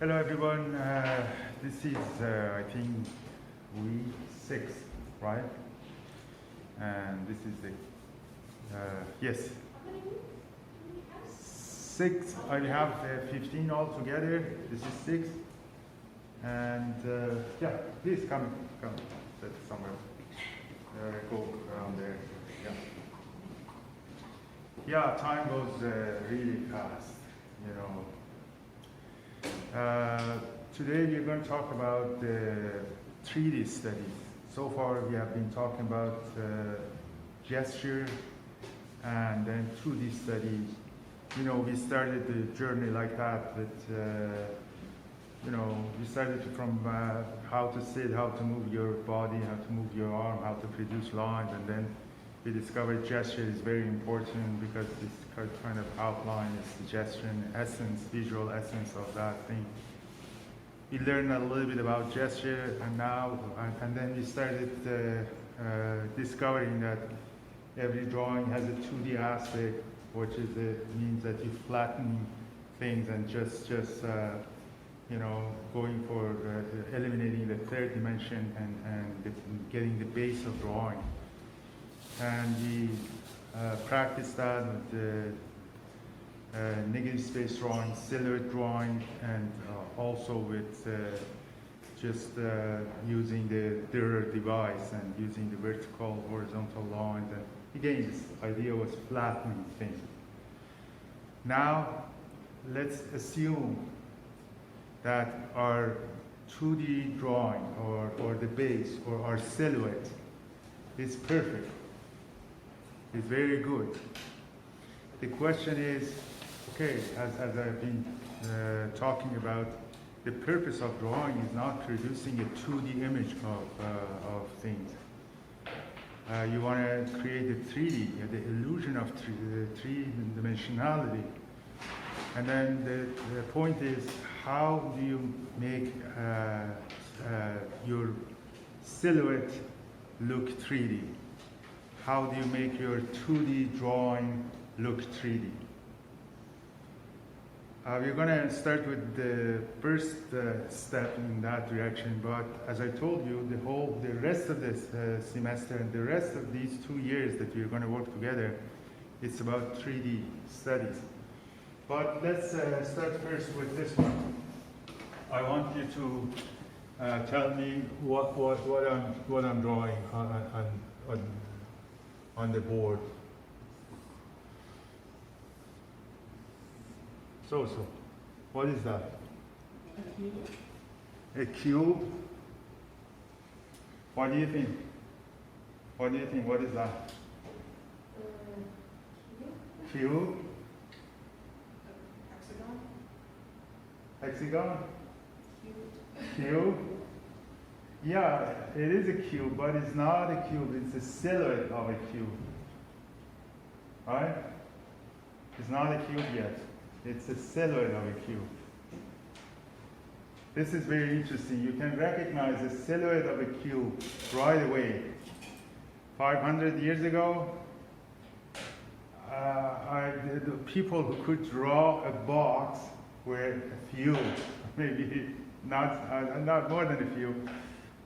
Hello everyone, this is I think week 6, right? And this is the, yes, 6, I have 15 altogether, this is 6. And yeah, please come, sit somewhere, go around there, yeah. Time goes really fast, you know. Today we're going to talk about the 3D studies. So far we have been talking about gesture and then 2D studies. You know, we started the journey like that, but you know, we started from how to sit, how to move your body, how to move your arm, how to produce lines, and then we discovered gesture is very important because this kind of outline is suggestion, essence, visual essence of that thing. We learned a little bit about gesture, and then we started discovering that every drawing has a 2D aspect, which is means that you flatten things and just you know, going for eliminating the third dimension and getting the base of drawing. And we practice that with the negative space drawing, silhouette drawing, and also with just using the Dürer device and using the vertical, horizontal lines. And again, this idea was flattening things. Now, let's assume that our 2D drawing or the base or our silhouette is perfect. Is very good. The question is, okay, as I've been talking about, the purpose of drawing is not producing a 2D image of things. You want to create a 3D, the illusion of three-dimensionality. And then the point is, how do you make your silhouette look 3D? How do you make your 2D drawing look 3D? We're going to start with the first step in that direction, but as I told you, the rest of this semester and the rest of these 2 years that we're going to work together, it's about 3D studies. But let's start first with this one. I want you to tell me what I'm drawing on the board. So, what is that? A cube. A cube? What do you think? What do you think? What is that? Cube? Hexagon? Cube? Yeah, it is a cube, but it's not a cube. It's a silhouette of a cube. Right? It's not a cube yet. It's a silhouette of a cube. This is very interesting. You can recognize the silhouette of a cube right away. 500 years ago, the people who could draw a box were a few, maybe not more than a few.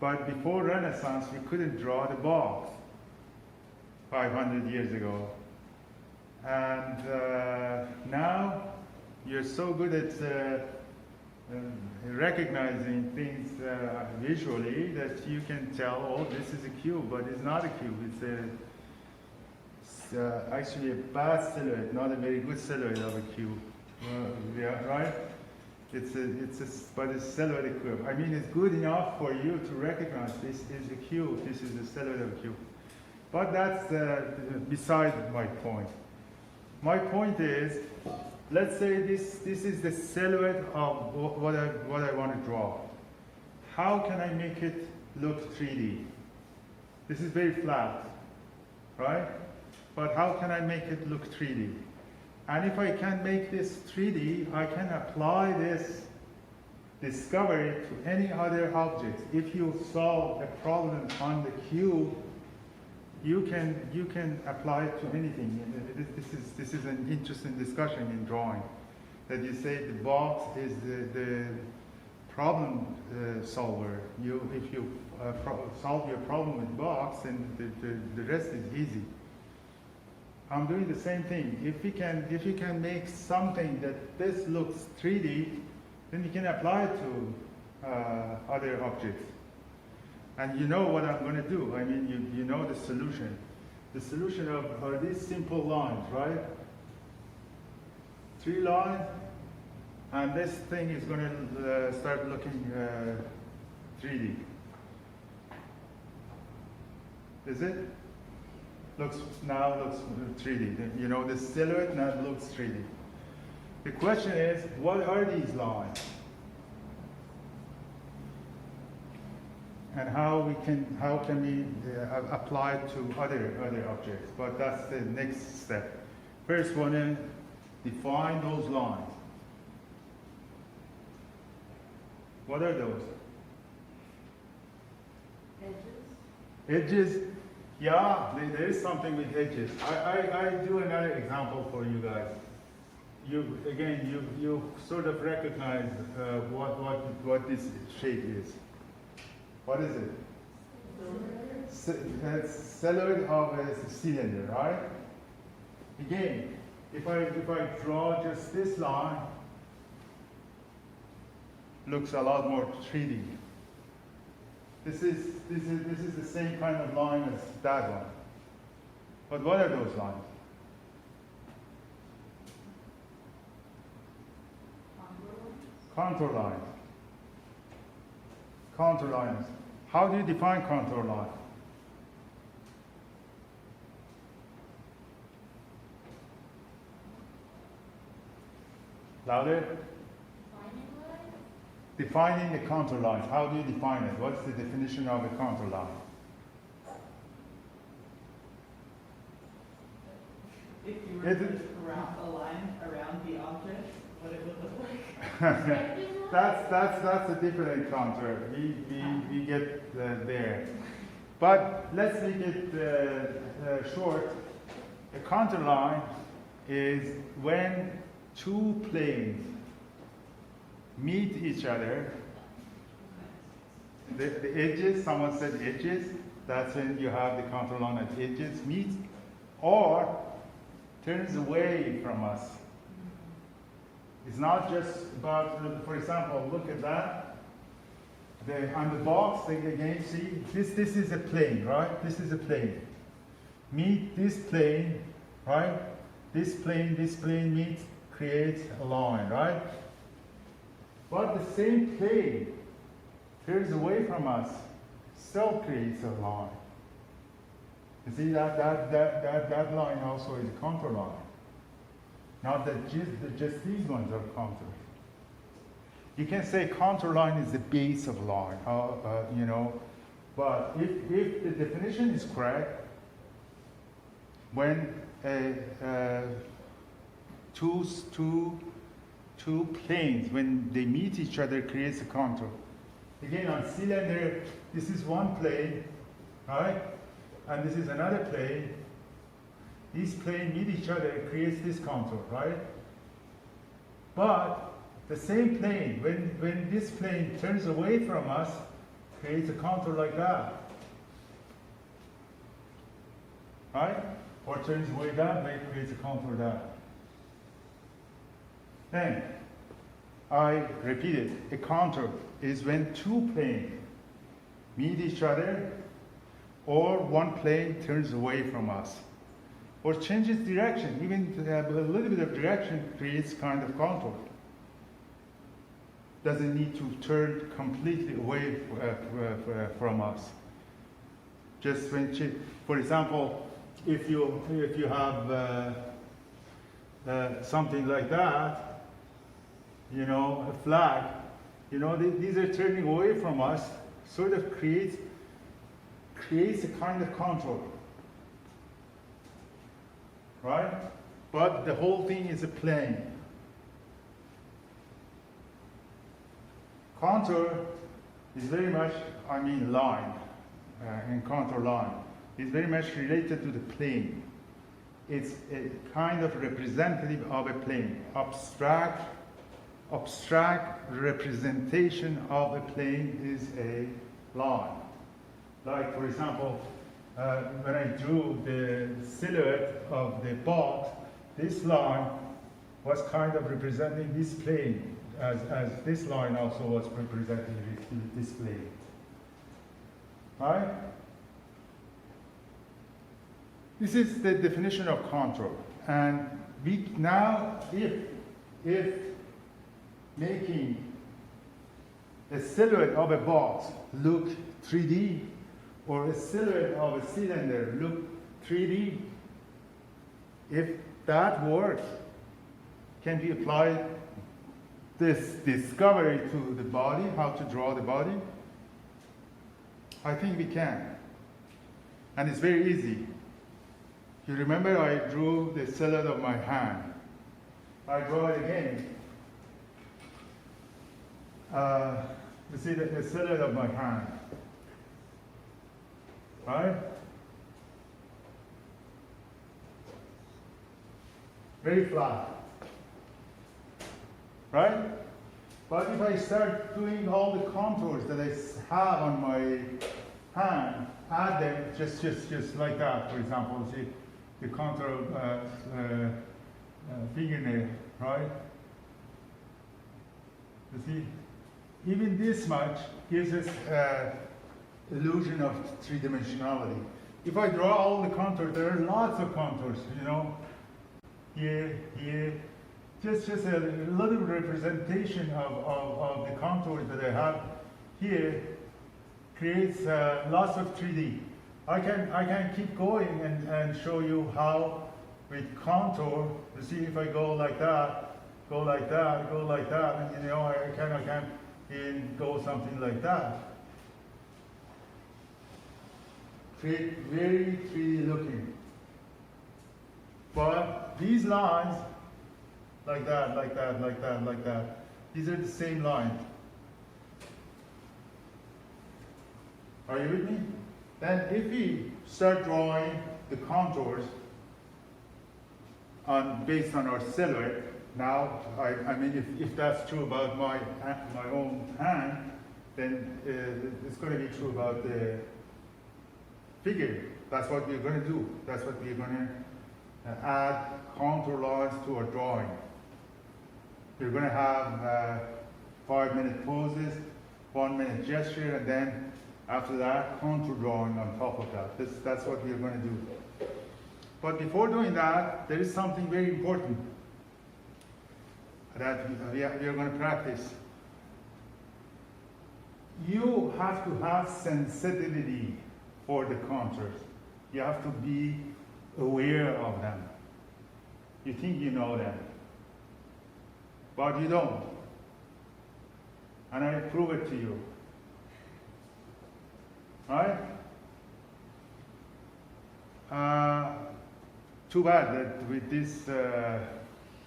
But before Renaissance, we couldn't draw the box 500 years ago. And now you're so good at recognizing things visually that you can tell, oh, this is a cube, but it's not a cube. It's actually a bad silhouette, not a very good silhouette of a cube. Yeah, right? But it's silhouette cube. I mean, it's good enough for you to recognize this is a cube, this is the silhouette of a cube. But that's beside my point. My point is, let's say this is the silhouette of what I want to draw. How can I make it look 3D? This is very flat, right? But how can I make it look 3D? And if I can make this 3D, I can apply this discovery to any other object. If you solve a problem on the cube, you can apply it to anything. This is an interesting discussion in drawing. that you say the box is the problem solver. If you solve your problem with box, then the rest is easy. I'm doing the same thing. If you can make something that this looks 3D, then you can apply it to other objects. And you know what I'm going to do. I mean, you know the solution. The solution are these simple lines, right? 3 lines, and this thing is going to start looking 3D. Is it? Now looks 3D. You know, the silhouette now looks 3D. The question is, what are these lines? And how can we apply it to other objects? But that's the next step. First one is define those lines. What are those? Edges. Yeah, there is something with edges. I do another example for you guys. You sort of recognize what this shape is. What is it? It's silhouette of a cylinder, right? Again, if I draw just this line, looks a lot more 3D. This is the same kind of line as that one. But what are those lines? Contour lines. Contour lines. How do you define contour line? Louder? Defining the contour lines. How do you define it? What's the definition of a contour line? If you were to wrap a line around the object, what it would look like? that's a different contour. We get there. But let's make it short. A contour line is when 2 planes meet each other. The edges, someone said edges, that's when you have the contour line at edges meet, or turns away from us. It's not just about, for example, look at that. On the box, again, see, this is a plane, right? This is a plane. Meet this plane, right? This plane meets, creates a line, right? But the same plane turns away from us, still creates a line. You see that line also is a contour line. Not that just these ones are contour. You can say contour line is the base of line, you know. But if the definition is correct, when two planes, when they meet each other, creates a contour. Again, on cylinder, this is one plane, right? And this is another plane. These planes meet each other, creates this contour, right? But the same plane, when this plane turns away from us, creates a contour like that, right? Or turns away that way, creates a contour that. Then, I repeat it, a contour is when 2 planes meet each other, or one plane turns away from us, or changes direction. Even a little bit of direction creates kind of contour. Doesn't need to turn completely away from us. Just when, for example, if you have something like that, you know, a flag, you know, these are turning away from us, sort of creates a kind of contour, right? But the whole thing is a plane. Contour is very much, line, and contour line is very much related to the plane. it's a kind of representative of a plane. Abstract representation of a plane is a line. Like, for example, when I drew the silhouette of the boat, this line was kind of representing this plane, as this line also was representing this plane. Right? This is the definition of contour. And we now, if making a silhouette of a box look 3D, or a silhouette of a cylinder look 3D, if that works, can we apply this discovery to the body, how to draw the body? I think we can. And it's very easy. You remember I drew the silhouette of my hand. I draw it again. You see the silhouette of my hand. Right? Very flat. Right? But if I start doing all the contours that I have on my hand, add them just like that, for example, see the contour of fingernail, right? You see, even this much gives us illusion of three-dimensionality. If I draw all the contours, there are lots of contours, you know, here, just a little representation of the contours that I have here creates lots of 3D. I can keep going and show you how with contour, you see if I go like that, go like that, go like that, and you know, I can even go something like that. Create very 3D looking. But these lines, like that, like that, like that, like that, these are the same lines. Are you with me? Then if we start drawing the contours based on our silhouette, now, I mean, if that's true about my own hand, then it's going to be true about the figure. That's what we're going to do. That's what we're going to add contour lines to our drawing. We're going to have 5-minute poses, 1-minute gesture, and then after that, contour drawing on top of that. That's what we're going to do. But before doing that, there is something very important that we are going to practice. You have to have sensitivity for the contours. You have to be aware of them. You think you know them, but you don't. And I prove it to you. Right? Too bad that with this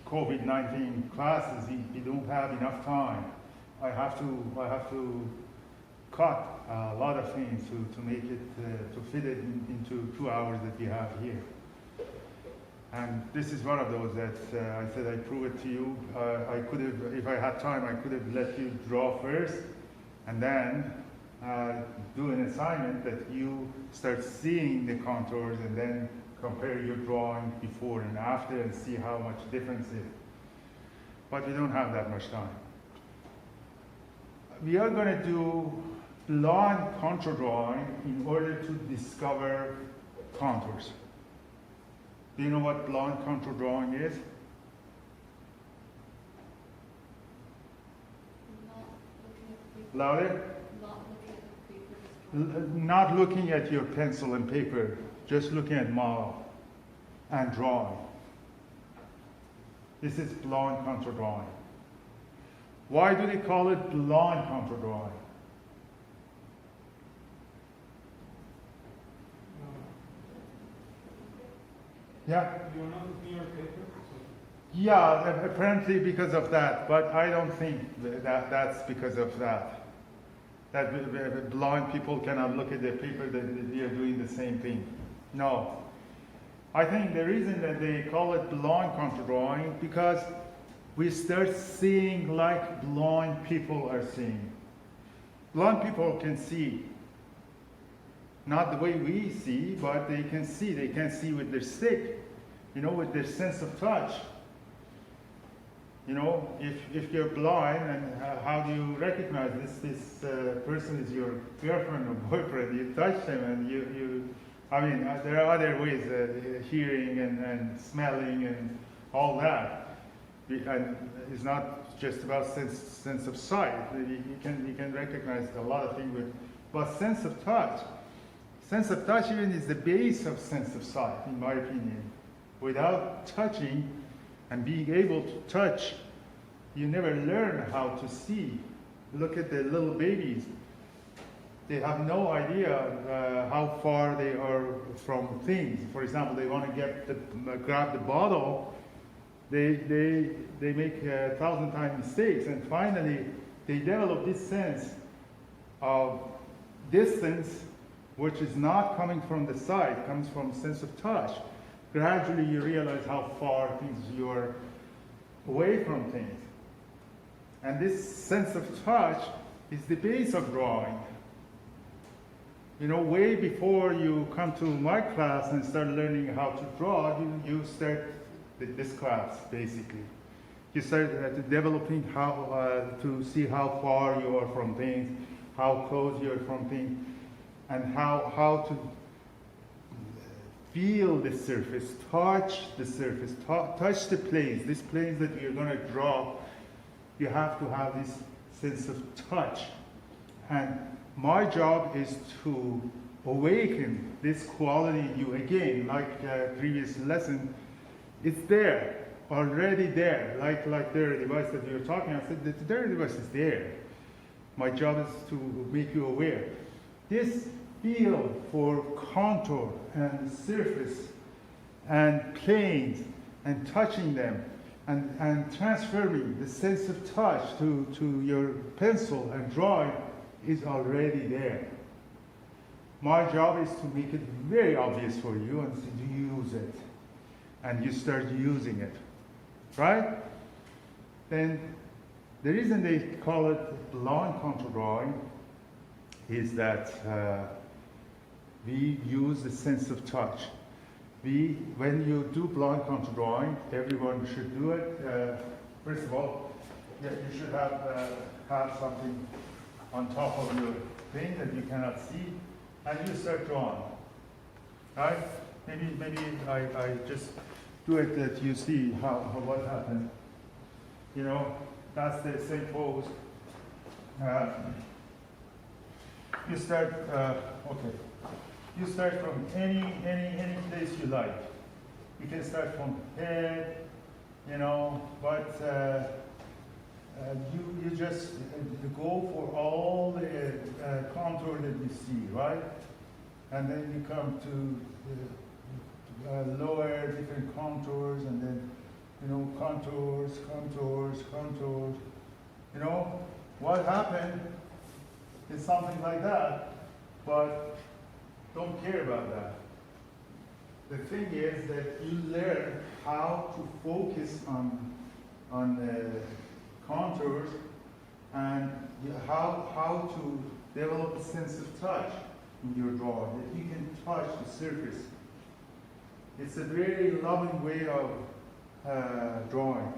COVID-19 classes, we don't have enough time. I have to cut a lot of things to make it, to fit it into 2 hours that we have here. And this is one of those that I said I'd prove it to you. I could have, if I had time, I could have let you draw first, and then do an assignment that you start seeing the contours and then compare your drawing before and after and see how much difference is. But we don't have that much time. We are going to do line contour drawing in order to discover contours. Do you know what line contour drawing is? Louder? Not looking at your pencil and paper, just looking at model and drawing. This is line contour drawing. Why do they call it line contour drawing? Yeah? You're not looking at paper? Yeah, apparently because of that, but I don't think that's because of that. That blind people cannot look at the paper that we are doing the same thing. No. I think the reason that they call it blind contour drawing because we start seeing like blind people are seeing. Blind people can see, not the way we see, but they can see. They can see with their stick, with their sense of touch. If you're blind, and how do you recognize this person is your girlfriend or boyfriend? You touch them, and there are other ways, hearing and smelling and all that. And it's not just about sense of sight. You can recognize a lot of things but sense of touch. Sense of touch even is the base of sense of sight, in my opinion. Without touching and being able to touch, you never learn how to see. Look at the little babies. They have no idea how far they are from things. For example, they want to grab the bottle. They make 1,000 times mistakes, and finally they develop this sense of distance, which is not coming from the sight, comes from sense of touch. Gradually you realize how far you are away from things. And this sense of touch is the base of drawing. Way before you come to my class and start learning how to draw, you start this class, basically. You start developing how to see how far you are from things, how close you are from things, and how to feel the surface, touch the surface, touch the planes. These planes that you're going to draw, you have to have this sense of touch. And my job is to awaken this quality in you again, like previous lesson. It's there, already there, like their device that you were talking about. I said, their device is there. My job is to make you aware. This feel for contour and surface and planes and touching them and transferring the sense of touch to your pencil and drawing is already there. My job is to make it very obvious for you and to use it. And you start using it, right? Then the reason they call it blind contour drawing is that we use the sense of touch. When you do blind contour drawing, everyone should do it. First of all, you should have something on top of your thing that you cannot see, and you start drawing, right? Maybe I just do it that you see what happened. That's the same pose. You start, okay. You start from any place you like. You can start from head, but you just go for all the contour that you see, right? And then you come to lower different contours, and then contours. What happened is something like that, but don't care about that. The thing is that you learn how to focus on contours and how to develop a sense of touch in your drawing, that you can touch the surface. It's a very loving way of drawing.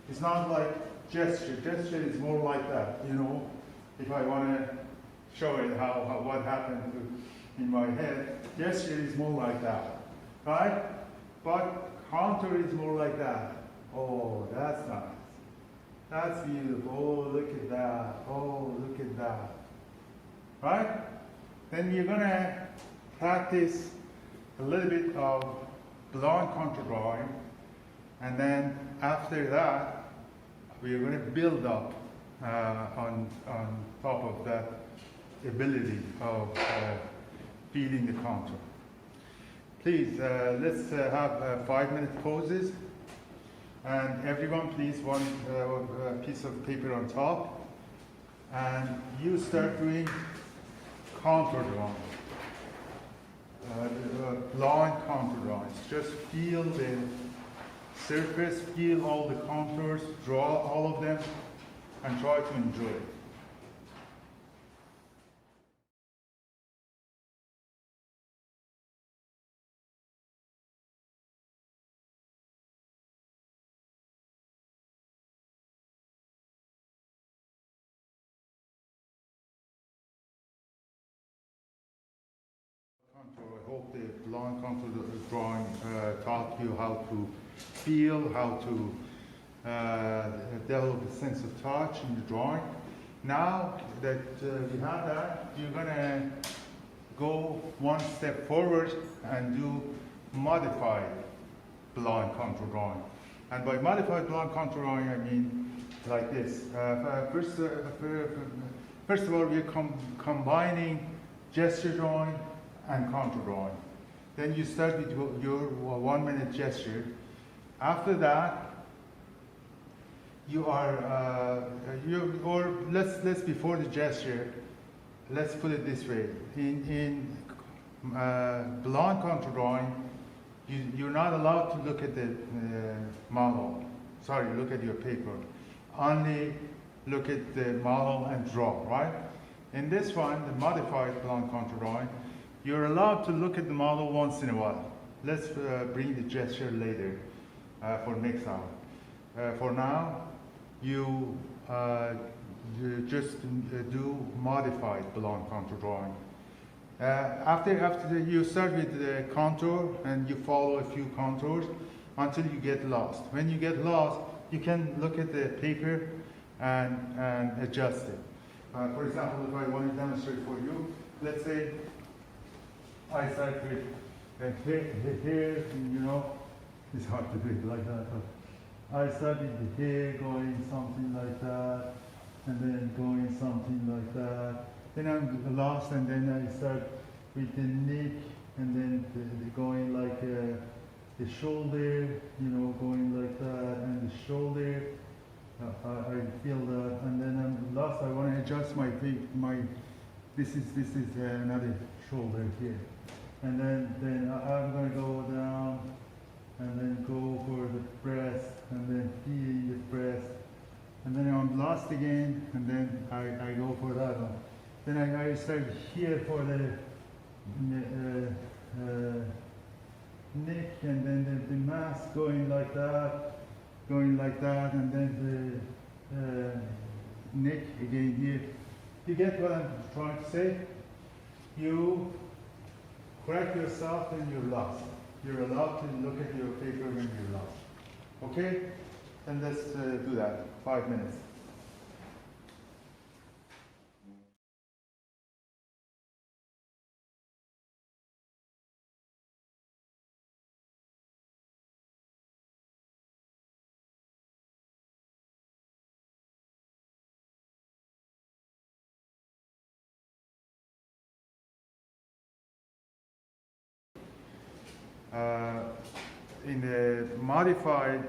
It's not like gesture. Gesture is more like that, If I want to show it what happened in my head, gesture is more like that, right? But contour is more like that. Oh, that's nice. That's beautiful. Oh, look at that. Oh, look at that. Right? Then you're going to practice a little bit of blind contour drawing, and then after that, we are going to build up on top of that ability of feeling the contour. Please, let's have 5-minute pauses. And everyone, please, one piece of paper on top. And you start doing contour drawing. line contour drawings. Just feel the surface, feel all the contours, draw all of them, and try to enjoy it. Contour. I hope the line contour drawing taught you how to feel, how to develop a sense of touch in the drawing. Now that we have that, you're gonna go one step forward and do modified line contour drawing. And by modified line contour drawing, I mean like this. First of all, we're combining gesture drawing and contour drawing. Then you start with your 1 minute gesture. After that, you are, or let's before the gesture, let's put it this way. In line contour drawing, you're not allowed to look at the model. Sorry, look at your paper. Only look at the model and draw, right? In this one, the modified line contour drawing, you're allowed to look at the model once in a while. Let's bring the gesture later for next hour. For now, you just do modified line contour drawing. After you start with the contour and you follow a few contours until you get lost. When you get lost, you can look at the paper and adjust it. For example, if I want to demonstrate for you, let's say I start with here, you know, it's hard to do it like that, but I start with the hair going something like that, and then going something like that. Then I'm lost, and then I start with the neck, and then going like the shoulder, you know, going like that, and the shoulder. I feel that, and then I'm lost. I want to adjust my this is another shoulder here, and then I'm going to go down, and then go for the breast, and then feeling the breast, and then I'm lost again, and then I go for that one. Then I start here for the neck, and then the mask going like that, and then the neck again here. You get what I'm trying to say? You correct yourself when you're lost. You're allowed to look at your paper when you're lost. Okay? And let's do that. 5 minutes. In the modified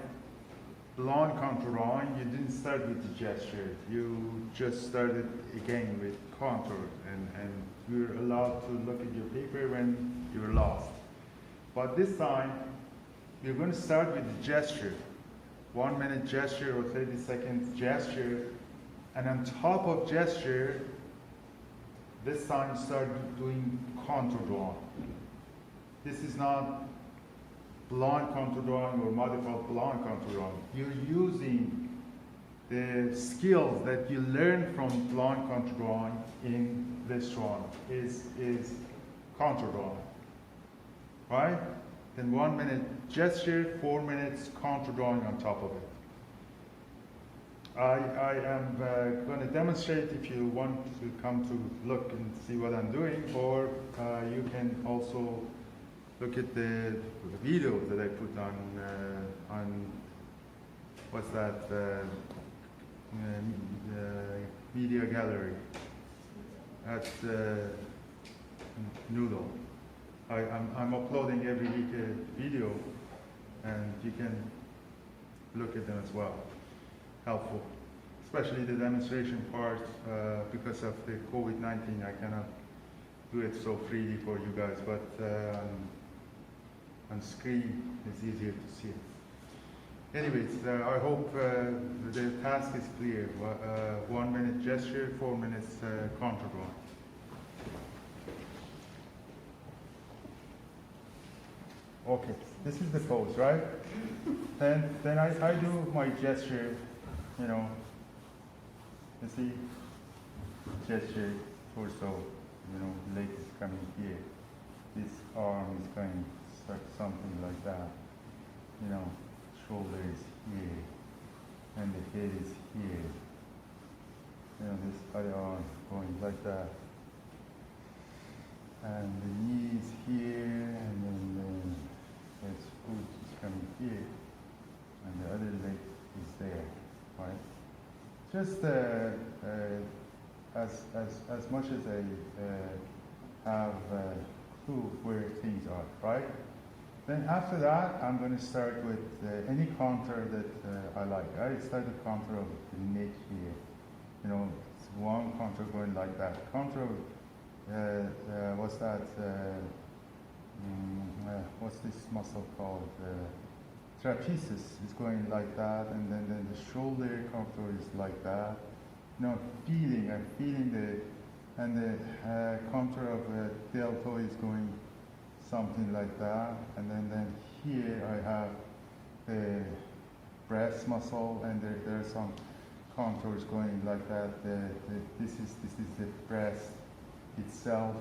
line contour drawing, you didn't start with the gesture. You just started again with contour, and you're allowed to look at your paper when you're lost. But this time, you're going to start with the gesture. 1 minute gesture or 30 seconds gesture, and on top of gesture, this time start doing contour drawing. This is not line contour drawing or modified line contour drawing. You're using the skills that you learn from line contour drawing in this drawing is contour drawing, right? Then 1 minute gesture, 4 minutes contour drawing on top of it. I am going to demonstrate if you want to come to look and see what I'm doing, or you can also look at the video that I put on what's that, media gallery at Noodle. I'm uploading every week a video, and you can look at them as well. Helpful, especially the demonstration part, because of the COVID-19, I cannot do it so freely for you guys, but on screen it's easier to see it. Anyways, I hope the task is clear. 1 minute gesture, 4 minutes contour drawing. Okay, this is the pose, right? Then I do my gesture, you know, you see, gesture, torso, you know, leg is coming here. This arm is going something like that, you know, shoulder is here, and the head is here. You know, this other arm going like that. And the knee is here, and then his foot is coming here, and the other leg is there, right? Just as much as I have a clue where things are, right? Then after that, I'm going to start with any contour that I like. I start the contour of the neck here. You know, it's one contour going like that. Contour, what's that? What's this muscle called? Trapezius is going like that, and then the shoulder contour is like that. You know, I'm feeling and the contour of deltoid is going something like that, and then here I have the breast muscle, and there are some contours going like that. This is the breast itself.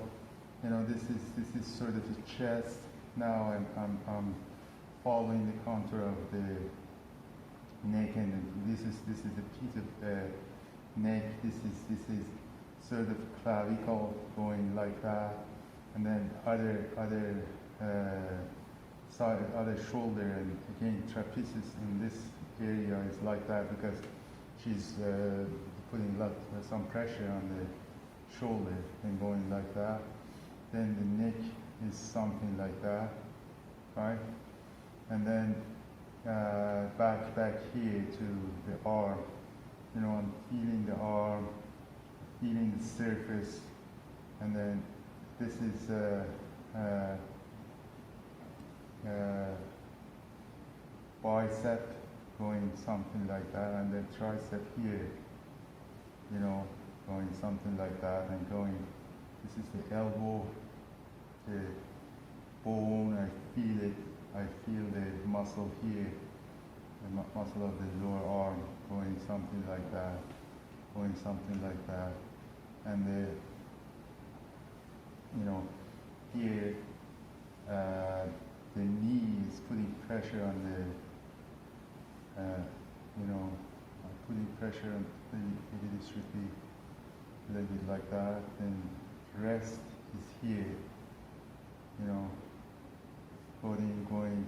You know, this is sort of the chest. Now I'm following the contour of the neck, and this is the piece of neck. This is sort of clavicle going like that, and then other side, other shoulder, and again trapezius in this area is like that because she's putting some pressure on the shoulder and going like that. Then the neck is something like that, right? And then back here to the arm. You know, I'm feeling the arm, feeling the surface, and then this is bicep going something like that, and then tricep here, you know, going something like that, and going, this is the elbow, the bone, I feel it, I feel the muscle here, the muscle of the lower arm going something like that, going something like that, and the, you know, here, the knee is putting pressure on the, you know, putting pressure on it should be a little bit like that. Then rest is here, you know, going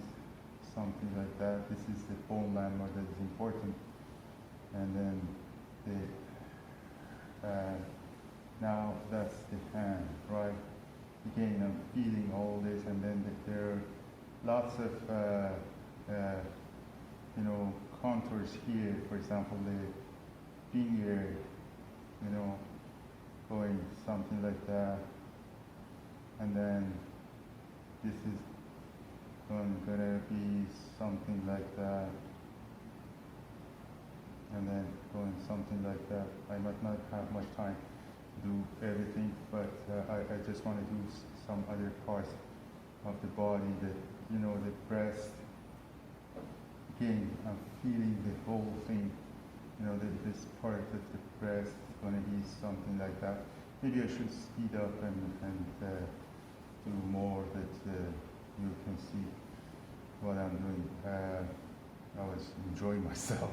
something like that. This is the bone landmark that is important. And then now that's the hand, right? Again, I'm feeling all this, and then there are lots of, you know, contours here. For example, the finger, you know, going something like that. And then this is gonna be something like that. And then going something like that. I might not have much time to do everything, but I just want to do some other parts of the body that, you know, the breast. Again, I'm feeling the whole thing. You know, this part of the breast is going to be something like that. Maybe I should speed up and do more that you can see what I'm doing. I was enjoying myself.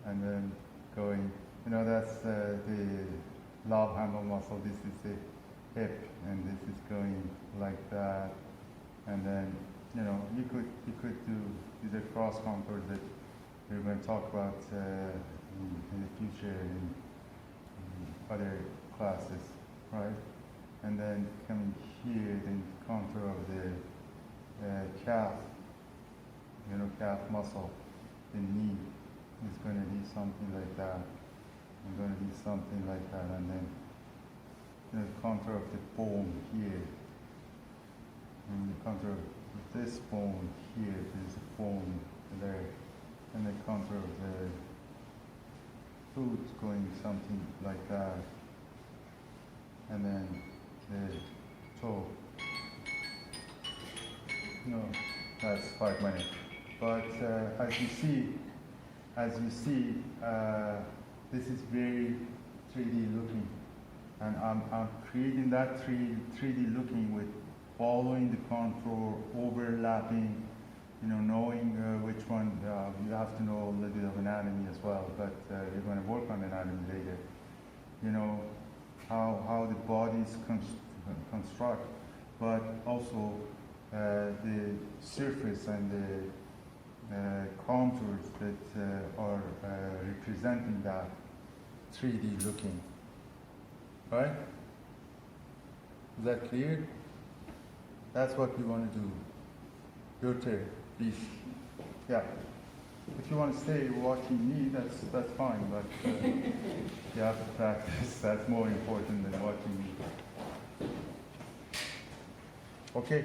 And then going, you know, that's the love handle muscle. This is the hip, and this is going like that. And then, you know, you could do these are cross contours that we're going to talk about in the future in other classes, right? And then coming here, then contour of the calf, you know, calf muscle, the knee is going to be something like that. I'm going to be something like that, and then the contour of the bone here, and the contour of this bone here. There's a bone there, and the contour of the foot going something like that, and then the toe. No, that's 5 minutes. But as you see, this is very 3D looking, and I'm creating that 3D looking with following the contour, overlapping, knowing which one. You have to know a little bit of anatomy as well, but you're going to work on anatomy later. How the bodies construct, but also the surface and the contours that are representing that 3D looking. Right? Is that clear? That's what we want to do. Your turn, please. Yeah. If you want to stay watching me, that's fine, but you have to practice. That's more important than watching me. Okay.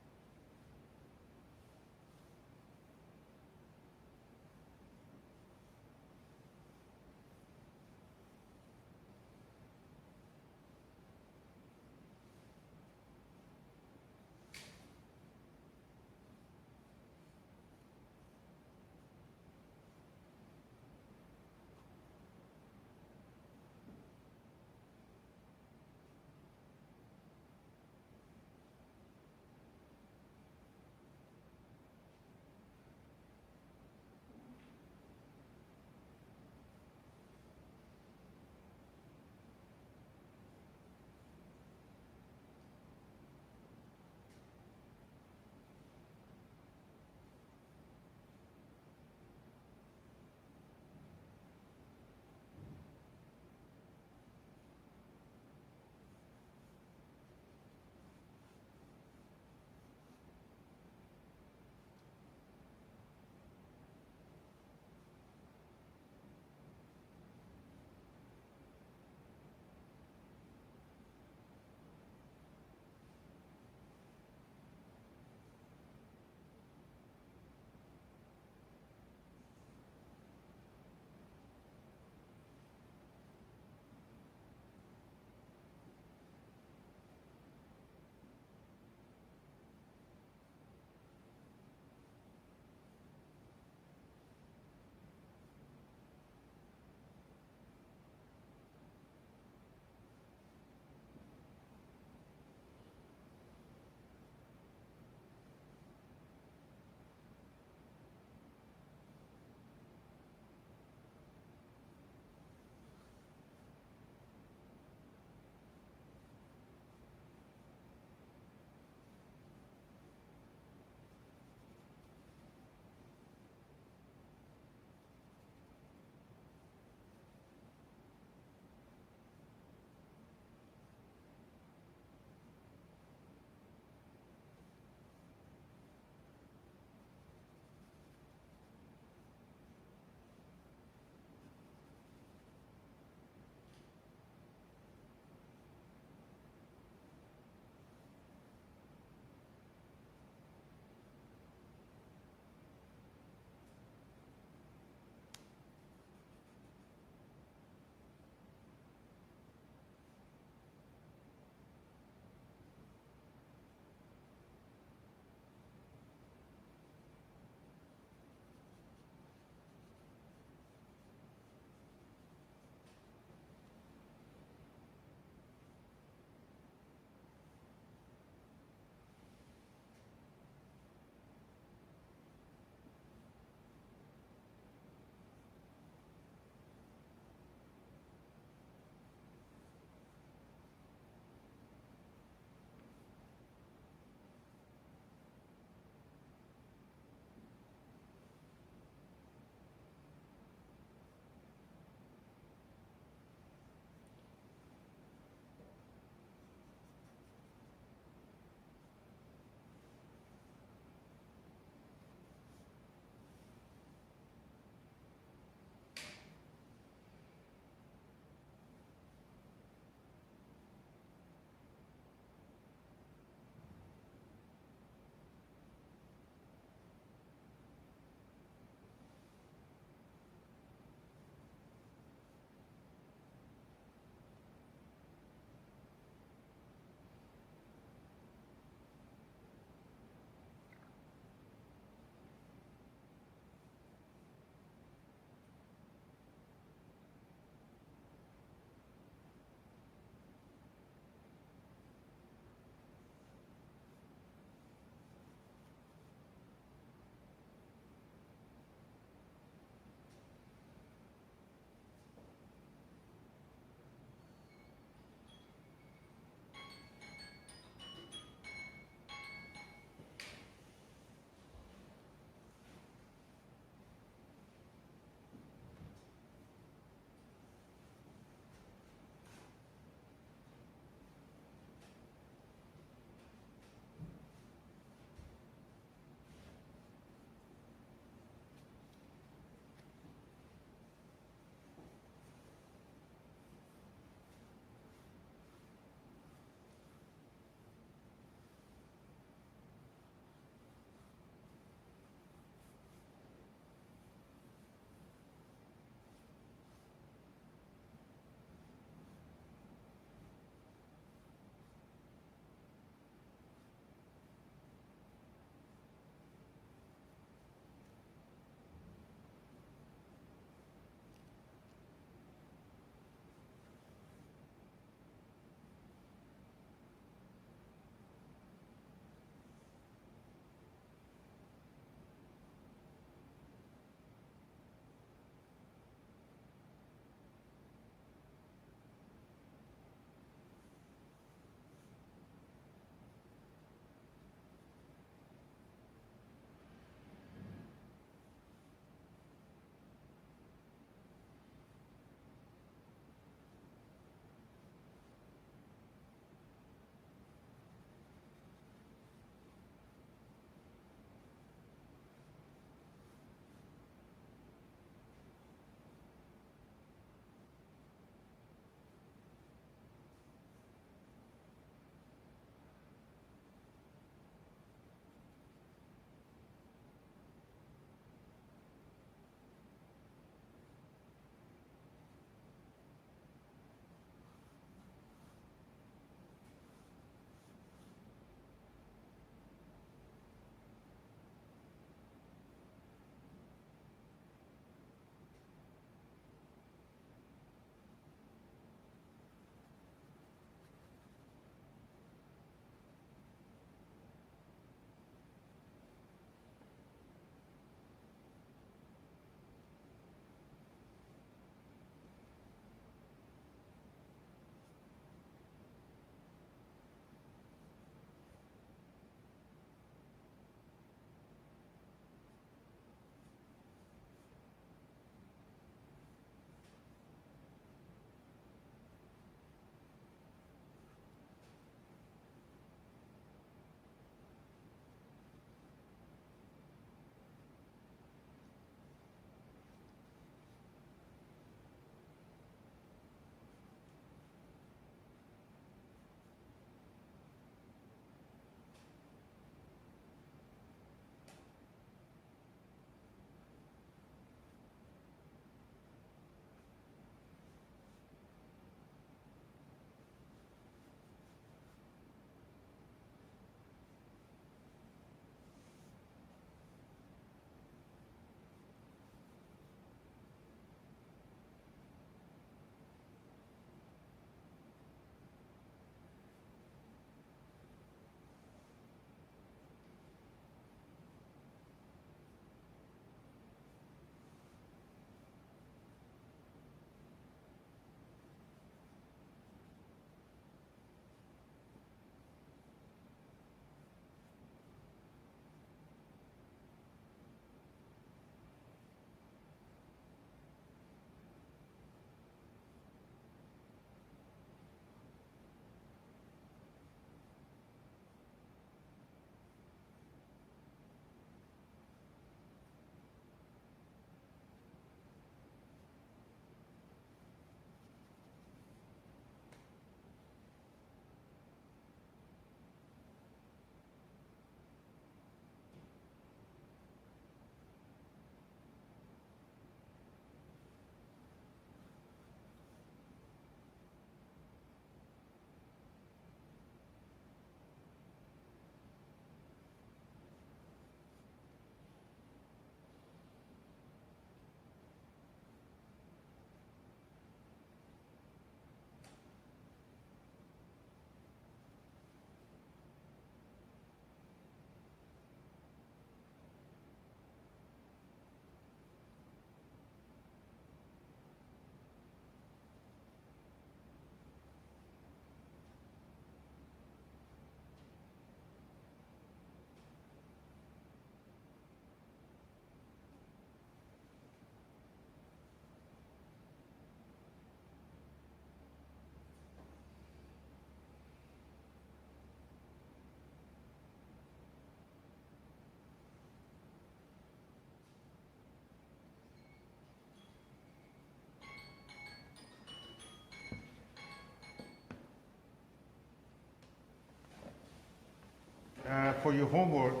for your homework,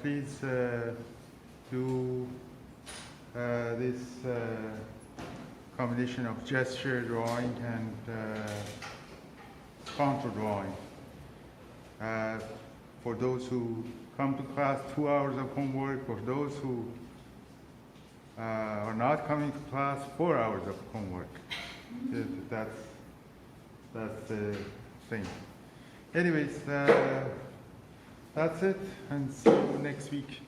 please do this combination of gesture drawing and contour drawing. For those who come to class, 2 hours of homework. For those who are not coming to class, 4 hours of homework. That's the thing. Anyways, that's it, and see you next week.